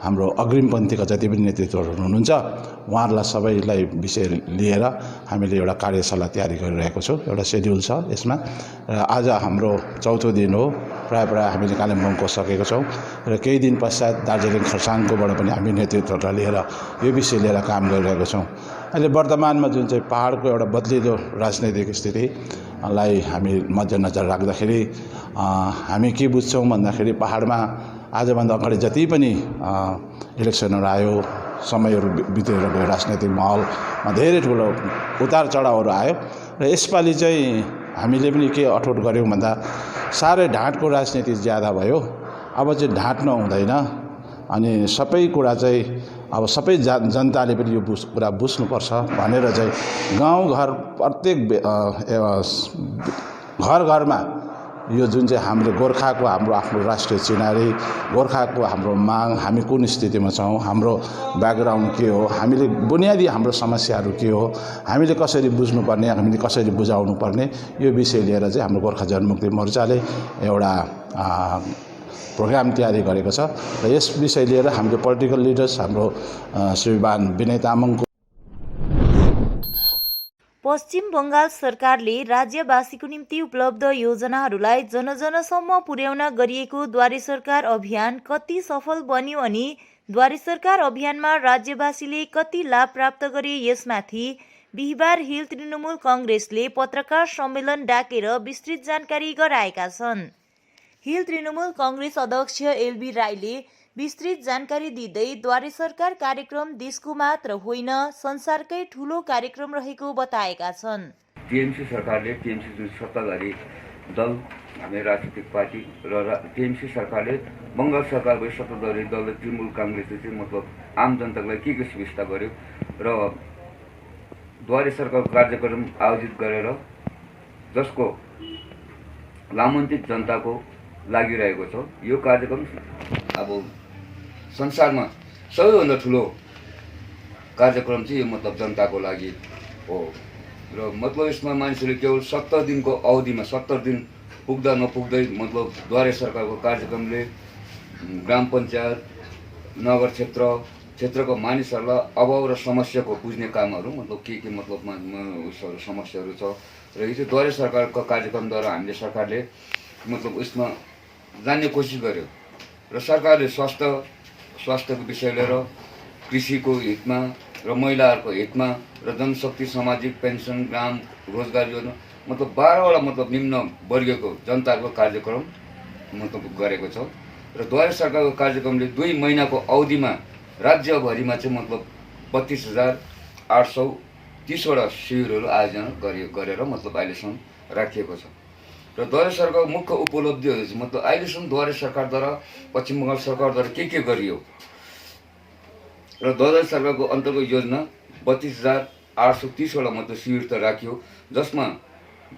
हाम्रो अग्रिमपन्थीका जति पनि नेतृत्वहरू हुनुहुन्छ उहाँहरूलाई सबैलाई विषय लिएर हामीले एउटा कार्यशाला तयारी गरिरहेको छौँ। एउटा शेड्युल छ यसमा र आज हाम्रो चौथो दिन हो। प्राय हामीले कालिम्पोङको सकेको छौँ र केही दिन पश्चात दार्जिलिङ खरसाङकोबाट पनि हामी नेतृत्वहरूलाई लिएर यो विषय लिएर काम गरिरहेको छौँ। अहिले वर्तमानमा जुन चाहिँ पहाडको एउटा बदलिदो राजनैतिक स्थितिलाई हामी मध्यनजर राख्दाखेरि हामी के बुझ्छौँ भन्दाखेरि पहाडमा आजभन्दा अगाडि जति पनि इलेक्सनहरू आयो, समयहरू बितेर गयो, राजनैतिक माहौलमा धेरै ठुलो उतार चढावहरू आयो र यसपालि चाहिँ हामीले पनि के अठोट गऱ्यौँ भन्दा साह्रै ढाँटको राजनीति ज्यादा भयो। अब चाहिँ ढाँट नहुँदैन अनि सबै कुरा चाहिँ अब सबै जनताले पनि यो कुरा बुझ्नुपर्छ भनेर चाहिँ गाउँघर प्रत्येक घर घरमा यो जुन चाहिँ हाम्रो गोर्खाको हाम्रो आफ्नो राष्ट्रिय चिनारी, गोर्खाको हाम्रो माग, हामी कुन स्थितिमा छौँ, हाम्रो ब्याकग्राउन्ड के हो, हामीले बुनियादी हाम्रो समस्याहरू के हो, हामीले कसरी बुझ्नुपर्ने, हामीले कसरी बुझाउनु पर्ने, यो विषय लिएर चाहिँ हाम्रो गोर्खा जनमुक्ति मोर्चाले एउटा प्रोग्राम तयारी गरेको छ र यस विषय लिएर हाम्रो पोलिटिकल लिडर्स हाम्रो श्रीमान विनय तामाङको पश्चिम बंगाल सरकारले राज्यवासीको निम्ति उपलब्ध योजनाहरूलाई जनजनसम्म पुर्याउन गरिएको द्वारे सरकार अभियान कति सफल बन्यो अनि द्वारे सरकार अभियानमा राज्यवासीले कति लाभ प्राप्त गरे, यसमाथि बिहिबार हिल तृणमूल कांग्रेसले पत्रकार सम्मेलन डाकेर विस्तृत जानकारी गराएका छन्। हिल तृणमूल कांग्रेस अध्यक्ष एलबी राईले विस्तृत जानकारी दिँदै द्वारे सरकार कार्यक्रम देशको मात्र होइन संसारकै ठूलो कार्यक्रम रहेको बताएका छन्। टीएमसी सरकारले टीएमसी जुन सत्ताधारी दल हामी राजनीतिक पार्टी र टीएमसी सरकारले बंगाल सरकारको सत्ताधारी दल तृणमूल कांग्रेसले चाहिँ मतलब आम जनतालाई के सुविस्ता गर्यो र द्वारे सरकारको कार्यक्रम आयोजित गरेर जसको लाभान्वित जनताको लागिरहेको छ। यो कार्यक्रम अब संसारमा सबैभन्दा ठुलो कार्यक्रम चाहिँ यो मतलब जनताको लागि हो र मतलब यसमा मानिसहरूले केवल 70 दिनको अवधिमा 70 दिन पुग्दा नपुग्दै मतलब द्वारे सरकारको कार्यक्रमले ग्राम पञ्चायत, नगर क्षेत्रको मानिसहरूलाई अभाव र समस्याको बुझ्ने कामहरू मतलब के मतलब समस्याहरू छ र यो चाहिँ द्वारे सरकारको कार्यक्रमद्वारा हामीले सरकारले मतलब उसमा जान्ने कोसिस गर्यो र सरकारले स्वास्थ्यको विषय लिएर कृषिको हितमा र महिलाहरूको हितमा र जनशक्ति सामाजिक पेन्सन ग्राम रोजगार योजना मतलब 12वटा मतलब निम्न वर्गको जनताको कार्यक्रम मतलब गरेको छ र द्वारे सरकारको कार्यक्रमले 2 महिनाको अवधिमा राज्यभरिमा चाहिँ मतलब 32,830वटा शिविरहरू आयोजना गरेर मतलब अहिलेसम्म राखिएको छ र द्वारे सरकारको मुख्य उपलब्धिहरू चाहिँ मतलब अहिलेसम्म द्वारे सरकारद्वारा पश्चिम बङ्गाल सरकारद्वारा के गरियो र द्वारे सरकारको अन्तर्गत योजना 32,830वटा मतलब शिविर त राखियो जसमा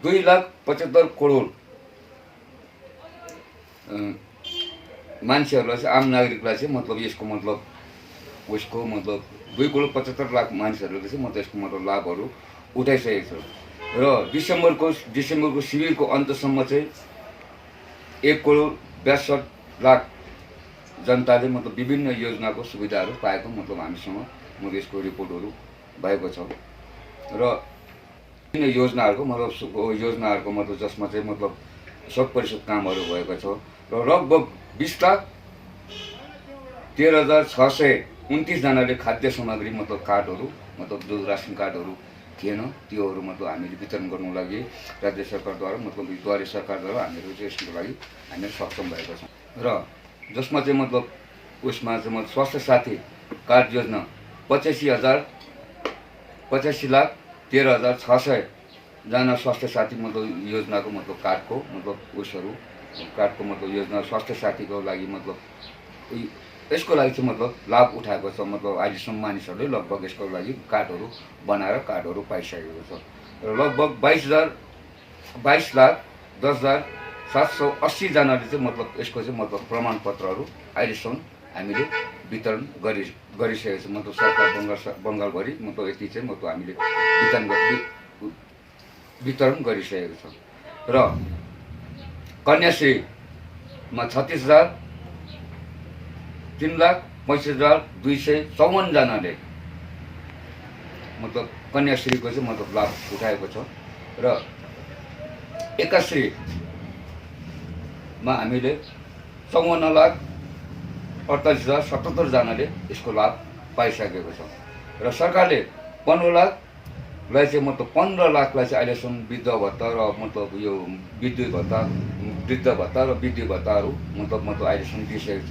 2,75,00,00,000 मान्छेहरूलाई चाहिँ आम नागरिकलाई चाहिँ मतलब यसको मतलब उसको मतलब 2.75 लाख मानिसहरूले चाहिँ मतलब यसको मतलब लाभहरू उठाइसकेको छ र डिसेम्बरको शिविरको अन्तसम्म चाहिँ 1.62 लाख जनताले मतलब विभिन्न योजनाको सुविधाहरू पाएको मतलब हामीसँग मतलब यसको रिपोर्टहरू भएको छ र विभिन्न योजनाहरूको मतलब जसमा चाहिँ मतलब 100% कामहरू भएको छ र लगभग 20,13,629 जनाले खाद्य सामग्री मतलब कार्डहरू मतलब जो रासन कार्डहरू थिएन त्योहरू मतलब हामीले वितरण गर्नु लागि राज्य सरकारद्वारा मतलब द्वारे सरकारद्वारा हामीहरू चाहिँ यसको लागि हामीहरू सक्षम भएको छौँ र जसमा चाहिँ मतलब उसमा चाहिँ मतलब स्वास्थ्य साथी कार्ड योजना 85,13,600 जना स्वास्थ्य साथी मतलब योजनाको मतलब कार्डको मतलब उसहरू कार्डको मतलब योजना स्वास्थ्य साथीको लागि मतलब यसको लागि चाहिँ मतलब लाभ उठाएको छ मतलब अहिलेसम्म मानिसहरूले लगभग यसको लागि कार्डहरू बनाएर कार्डहरू पाइसकेको छ र लगभग 22,10,780 जनाले चाहिँ मतलब यसको चाहिँ मतलब प्रमाणपत्रहरू अहिलेसम्म हामीले वितरण गरिसकेको छ मतलब सरकार बङ्गालभरि मतलब यति चाहिँ मतलब हामीले वितरण गरिसकेको छ र कन्याश्रीमा 36,03,65,254 जनाले मतलब कन्याश्रीको चाहिँ मतलब लाभ उठाएको छ र एकाश्रीमा हामीले 54,48,077 जनाले यसको लाभ पाइसकेको छ र सरकारले 15 लाखलाई चाहिँ मतलब 15 लाखलाई चाहिँ अहिलेसम्म वृद्ध भत्ता र मतलब यो वृद्ध भत्ता र वृद्धि भत्ताहरू मतलब अहिलेसम्म दिइसकेको छ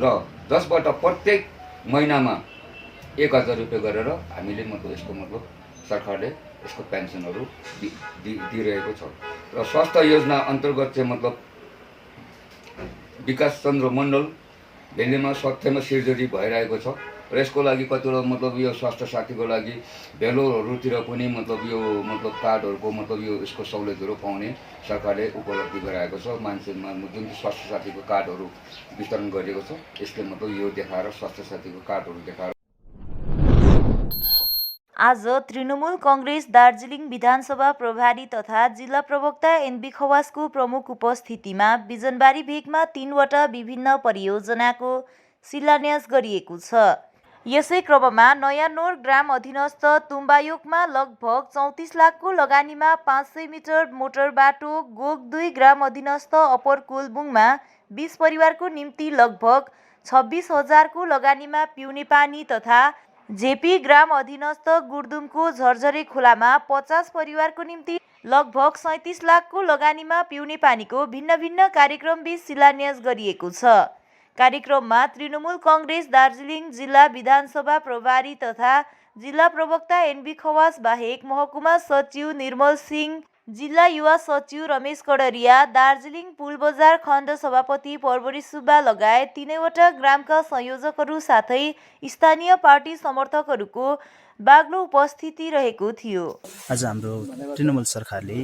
र जसबाट प्रत्येक महिनामा 1,000 रुपियाँ गरेर हामीले मतलब यसको मतलब सरकारले यसको पेन्सनहरू दिइरहेको छ र स्वास्थ्य योजना अन्तर्गत चाहिँ मतलब विकास चन्द्र मण्डल भेल्लीमा सत्यमा सर्जरी भइरहेको छ र यसको लागि कतिवटा मतलब यो स्वास्थ्य साथीको लागि भेलोरहरूतिर पनि मतलब यो मतलब कार्डहरूको मतलब यो यसको सहुलियतहरू पाउने सरकारले उपलब्धि गराएको छ मान्छेमा जुन स्वास्थ्य साथीको कार्डहरू वितरण गरिएको छ यसले मतलब यो देखाएर स्वास्थ्य साथीको कार्डहरू देखाएर आज तृणमूल कांग्रेस दार्जिलिङ विधानसभा प्रभारी तथा जिल्ला प्रवक्ता एनबी खवासको प्रमुख उपस्थितिमा बिजनबारी भेगमा 3वटा विभिन्न परियोजनाको शिलान्यास गरिएको छ। यसै क्रममा नयाँ नोर ग्राम अधीनस्थ तुम्बायोकमा लगभग 34 लाखको लगानीमा 500 मिटर मोटर बाटो, गोग 2 ग्राम अधीनस्थ अपर कोलबुङमा 20 परिवारको निम्ति लगभग 26,000को लगानीमा पिउने पानी तथा जेपी ग्राम अधीनस्थ गुर्दुमको झरझरे खोलामा 50 परिवारको निम्ति लगभग 37 लाखको लगानीमा पिउने पानीको भिन्न भिन्न कार्यक्रमबीच शिलान्यास गरिएको छ। कार्यक्रममा तृणमूल कांग्रेस दार्जिलिङ जिल्ला विधानसभा प्रभारी तथा जिल्ला प्रवक्ता एनबी खवास बाहेक महकुमा सचिव निर्मल सिंह, जिल्ला युवा सचिव रमेश कड़रिया, दार्जिलिङ पुलबजार खण्ड सभापति परवरी सुब्बा लगायत 3वटा ग्रामका संयोजकहरू साथै स्थानीय पार्टी समर्थकहरूको बाक्लो उपस्थिति रहेको थियो। आज हाम्रो तृणमूल सरकारले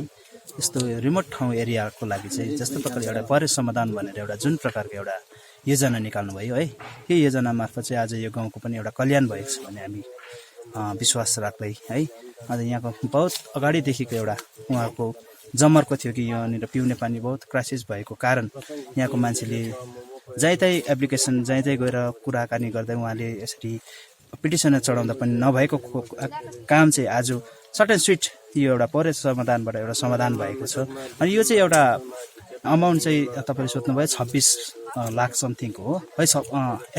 यस्तो रिमोट ठाउँ एरियाको लागि चाहिँ जस्तो प्रकारले एउटा परे समाधान भनेर एउटा जुन प्रकारको एउटा योजना निकाल्नु भयो है, यो योजना मार्फत चाहिँ आज यो गाउँको पनि एउटा कल्याण भएको छ भन्ने हामी विश्वास राख्दै है। आज यहाँको बहुत अगाडिदेखिको एउटा उहाँको जमर्को थियो कि यहाँनिर पिउने पानी बहुत क्राइसिस भएको कारण यहाँको मान्छेले जहीँ एप्लिकेसन जहीँ गएर कुराकानी गर्दै उहाँले यसरी पिटिसन चढाउँदा पनि नभएको काम चाहिँ आज सर्ट एन्ड स्विट यो एउटा परे समाधानबाट एउटा समाधान भएको छ। अनि यो चाहिँ एउटा अमाउन्ट चाहिँ तपाईँले सोध्नुभयो 26 लाख समथिङको हो है,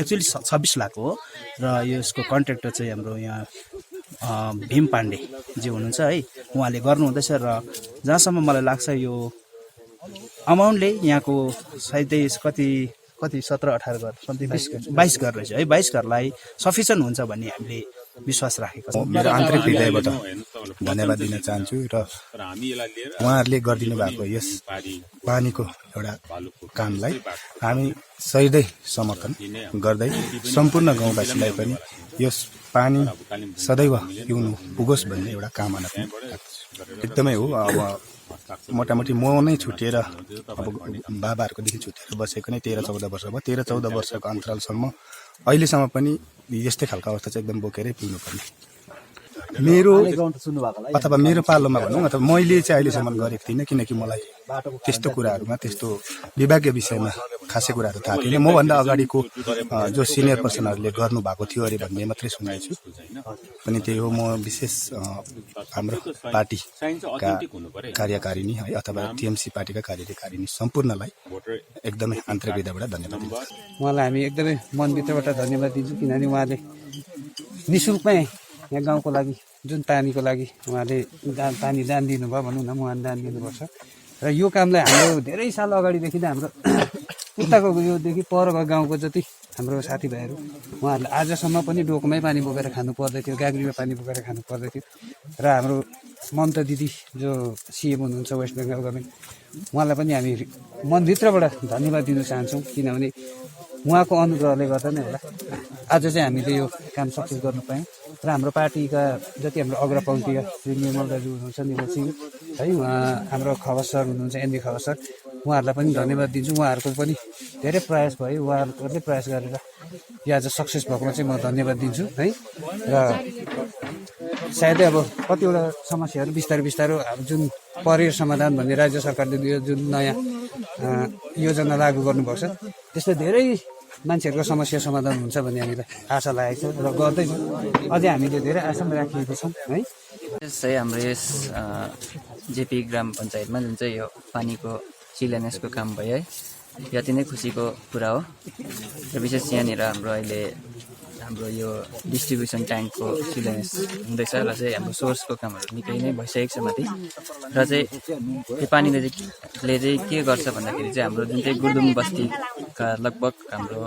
एक्चुअली 26 लाख हो र यसको कन्ट्र्याक्टर चाहिँ हाम्रो यहाँ भीम पाण्डे जी हुनुहुन्छ है, उहाँले गर्नुहुँदैछ र जहाँसम्म मलाई लाग्छ यो अमाउन्टले यहाँको सायदै कति 17-18 घर 22 घर रहेछ है, 22 घरलाई सफिसियन्ट हुन्छ भन्ने हामीले विश्वास राखेको छ। मेरो आन्तरिक हृदयबाट धन्यवाद दिन चाहन्छु र उहाँहरूले गरिदिनु भएको यस पानीको एउटा कामलाई हामी सधैँ समर्थन गर्दै सम्पूर्ण गाउँवासीलाई पनि यस पानी सदैव पिउनु पुगोस् भन्ने एउटा कामना पनि एकदमै हो। अब मोटामोटी म नै छुटिएर अब बाबाहरूकोदेखि छुटेर बसेको नै 13-14 वर्ष भयो। 13-14 वर्षको अन्तरालसम्म अहिलेसम्म पनि यस्तै खालको अवस्था चाहिँ एकदम बोकेरै पिउनुपर्ने मेरो अथवा मेरो पालोमा भनौँ अथवा मैले चाहिँ अहिलेसम्म गरेको थिइनँ, किनकि मलाई त्यस्तो कुराहरूमा त्यस्तो विभागीय विषयमा खासै कुराहरू थाहा थिएन। मभन्दा अगाडिको जो सिनियर पर्सनहरूले गर्नुभएको थियो अरे भन्ने मात्रै सुनेको छु। पनि त्यही हो, म विशेष हाम्रो पार्टीका कार्यकारिणी है अथवा टिएमसी पार्टीका कार्यकारिणी सम्पूर्णलाई एकदमै आन्तरिक हृदयबाट धन्यवाद दिन्छु। उहाँलाई हामी एकदमै मनभित्रबाट धन्यवाद दिन्छौँ, किनभने उहाँले निःशुल्कमै यहाँ गाउँको लागि जुन पानीको लागि उहाँले पानी दान दिनुभयो भनौँ न, उहाँले दान दिनुपर्छ। र यो कामलाई हाम्रो धेरै साल अगाडिदेखि नै हाम्रो उताको योदेखि परको गाउँको जति हाम्रो साथीभाइहरू उहाँहरूले आजसम्म पनि डोकोमै पानी बोकेर खानु पर्दै थियो, गाग्रीमा पानी बोकेर खानु पर्दै थियो। र हाम्रो ममता दिदी जो सिएम हुनुहुन्छ वेस्ट बेङ्गाल गभर्मेन्ट, उहाँलाई पनि हामी मनभित्रबाट धन्यवाद दिन चाहन्छौँ, किनभने उहाँको अनुग्रहले गर्दा नै होला आज चाहिँ हामीले यो काम सक्सेस गर्नु पायौँ। र हाम्रो पार्टीका जति हाम्रो अग्रपङ्क्तिका श्री निर्मल दाजु हुनुहुन्छ, निर्मल सिंह है, उहाँ हाम्रो खवास सर हुनुहुन्छ, एनबी खवास सर, उहाँहरूलाई पनि धन्यवाद दिन्छु। उहाँहरूको पनि धेरै प्रयास भयो, उहाँहरूले प्रयास गरेर यो आज सक्सेस भएकोमा चाहिँ म धन्यवाद दिन्छु है। र सायदै अब कतिवटा समस्याहरू बिस्तारै बिस्तारै अब जुन परिवार समाधान भन्ने राज्य सरकारले यो जुन नयाँ योजना लागू गर्नुभएको छ, त्यस्तो धेरै मान्छेहरूको समस्या समाधान हुन्छ भन्ने हामीलाई आशा लागेको छ र गर्दैछौँ। अझै हामीले धेरै आशा राखिएको छौँ है। है हाम्रो यस जेपी ग्राम पञ्चायतमा जुन चाहिँ यो पानीको शिलान्यासको काम भयो है, यो अति नै खुसीको कुरा हो। र विशेष यहाँनिर हाम्रो अहिले हाम्रो यो डिस्ट्रिब्युसन ट्याङ्कको शिलान्यास हुँदैछ र चाहिँ हाम्रो सोर्सको कामहरू निकै नै भइसकेको छ माथि। र चाहिँ यो पानीले चाहिँ के गर्छ भन्दाखेरि चाहिँ हाम्रो जुन चाहिँ गुर्दुङ बस्तीका लगभग हाम्रो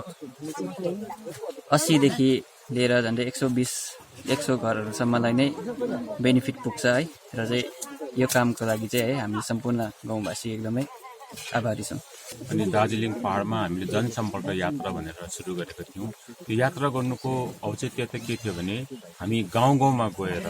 80 देखि लिएर झन्डै 120-100 घरहरूसम्मलाई नै बेनिफिट पुग्छ है। र चाहिँ यो कामको लागि चाहिँ है हामी सम्पूर्ण गाउँवासी एकदमै आभारी छौँ। अनि दार्जिलिङ पहाडमा हामीले जनसम्पर्क यात्रा भनेर सुरु गरेका थियौँ। त्यो यात्रा गर्नुको औचित्य त के थियो भने हामी गाउँ गाउँमा गएर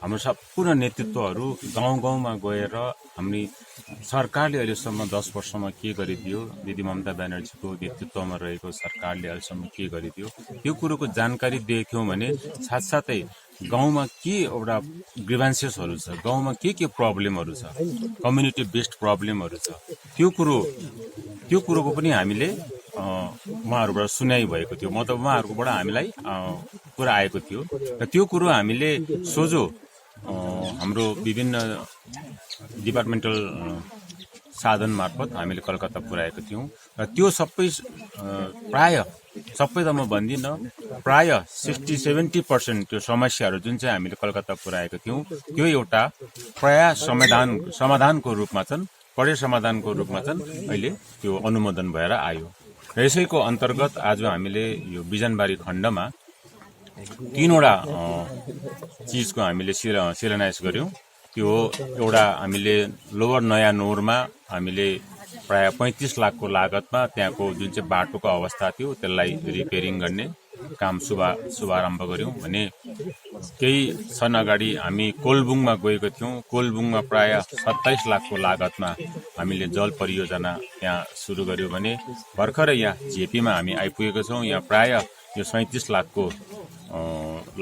हाम्रो सम्पूर्ण नेतृत्वहरू गाउँ गाउँमा गएर हामी सरकारले अहिलेसम्म 10 वर्षमा के गरिदियो, दिदी ममता ब्यानर्जीको नेतृत्वमा रहेको सरकारले अहिलेसम्म के गरिदियो, त्यो कुरोको जानकारी दिएथ्यौँ भने साथसाथै गाउँमा के एउटा ग्रिभेन्सेसहरू छ, गाउँमा के प्रब्लमहरू छ, कम्युनिटी बेस्ड प्रब्लमहरू छ, त्यो कुरोको पनि हामीले उहाँहरूबाट सुनाइ भएको थियो, मतलब उहाँहरूकोबाट हामीलाई कुरा आएको थियो। र त्यो कुरो हामीले सोझो हाम्रो विभिन्न डिपार्टमेन्टल साधन मार्फत हामीले कलकत्ता पुर्याएको थियौँ। र त्यो सबै त म भन्दिनँ, प्राय 60-70% त्यो समस्याहरू जुन चाहिँ हामीले कलकत्ता पुर्याएको थियौँ त्यो एउटा प्राय समाधानको रूपमा चाहिँ अहिले त्यो अनुमोदन भएर आयो। र यसैको अन्तर्गत आज हामीले यो बिजनबारी खण्डमा 3वटा चिजको हामीले शिलान्यास गर्यौँ। त्यो एउटा हामीले लोवर नयाँ नोरमा हामीले प्राय 35 लाखको लागतमा त्यहाँको जुन चाहिँ बाटोको अवस्था थियो त्यसलाई रिपेयरिङ गर्ने काम शुभारम्भ गर्यौँ भने केही क्षण अगाडि हामी कोलबुङमा गएको थियौँ। कोलबुङमा प्राय 27 लाखको लागतमा हामीले जल परियोजना यहाँ सुरु गर्यो भने भर्खरै यहाँ झेपीमा हामी आइपुगेको छौँ। यहाँ प्राय यो 37 लाखको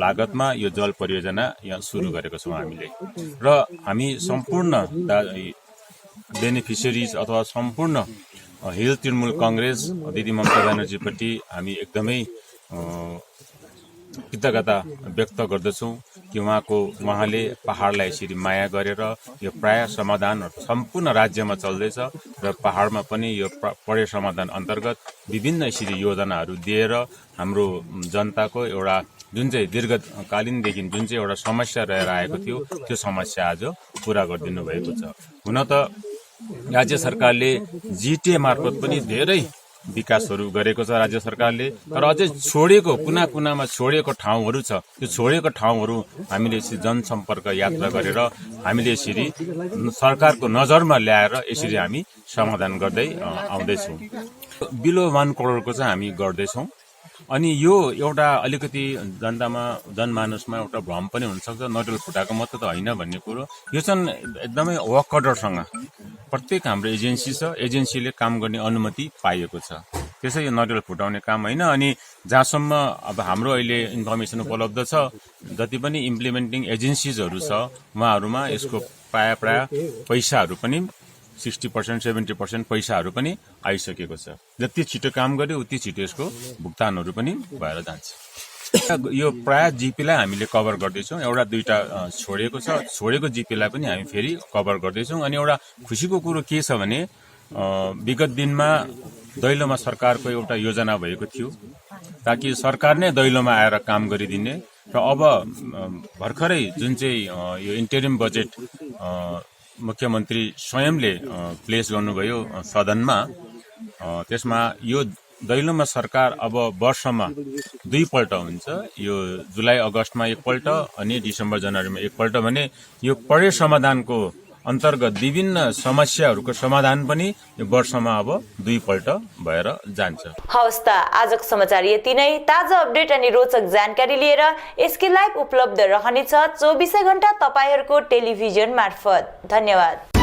लागतमा यो जल परियोजना यहाँ सुरु गरेको छौँ हामीले। र हामी सम्पूर्ण बेनिफिसियरिज अथवा सम्पूर्ण हिल तृणमूल कांग्रेस दिदी ममता ब्यानर्जीप्रति हामी एकदमै कृतज्ञता व्यक्त गर्दछौँ कि उहाँले पहाडलाई यसरी माया गरेर यो प्राय समाधान सम्पूर्ण राज्यमा चल्दैछ र पहाडमा पनि यो पर्य समाधान अन्तर्गत विभिन्न यसरी योजनाहरू दिएर हाम्रो जनताको एउटा जुन चाहिँ दीर्घकालीनदेखि जुन चाहिँ एउटा समस्या रहेर आएको थियो त्यो समस्या आज पूरा गरिदिनु भएको छ। हुन त राज्य सरकारले जिटिए मार्फत पनि धेरै विकासहरू गरेको छ राज्य सरकारले, तर अझै छोडेको कुना कुनामा छोडेको ठाउँहरू छ। त्यो छोडेको ठाउँहरू हामीले यसरी जनसम्पर्क यात्रा गरेर हामीले यसरी सरकारको नजरमा ल्याएर यसरी हामी समाधान गर्दै आउँदैछौँ। बिलो 1 करोडको चाहिँ हामी गर्दैछौँ अनि यो एउटा अलिकति जनतामा जनमानसमा एउटा भ्रम पनि हुनसक्छ, नटेलफुटाको मात्र त होइन भन्ने कुरो। यो चाहिँ एकदमै वर्क अर्डरसँग प्रत्येक हाम्रो एजेन्सी छ, एजेन्सीले काम गर्ने अनुमति पाइएको छ, त्यसै यो नटेल फुटाउने काम होइन। अनि जहाँसम्म अब हाम्रो अहिले इन्फर्मेसन उपलब्ध छ, जति पनि इम्प्लिमेन्टिङ एजेन्सिजहरू छ उहाँहरूमा यसको प्राय पैसाहरू पनि 60% 70% पैसाहरू पनि आइसकेको छ। जति छिटो काम गर्यो उति छिटो यसको भुक्तानहरू पनि भएर जान्छ। यो प्राय जिपीलाई हामीले कभर गर्दैछौँ, एउटा दुईटा छोडेको छ, छोडेको जिपीलाई पनि हामी फेरि कभर गर्दैछौँ। अनि एउटा खुसीको कुरो के छ भने विगत दिनमा दैलोमा सरकारको एउटा योजना भएको थियो ताकि सरकार नै दैलोमा आएर काम गरिदिने, र अब भर्खरै जुन चाहिँ यो इन्टरिम बजेट मुख्यमन्त्री स्वयंले प्लेस गर्नुभयो सदनमा, त्यसमा यो दैलोमा सरकार अब वर्षमा 2 पल्ट हुन्छ, यो जुलाई अगस्तमा 1 पल्ट अनि डिसेम्बर जनवरीमा 1 पल्ट भने यो पढे समाधानको अन्तर्गत विभिन्न समस्याहरूको समाधान पनि यो वर्षमा अब 2 पल्ट भएर जान्छ। हवस् त, आजको समाचार यति नै। ताजा अपडेट अनि रोचक जानकारी लिएर एसके लाइभ उपलब्ध रहनेछ 24 घण्टा तपाईहरूको टेलिभिजन मार्फत। धन्यवाद।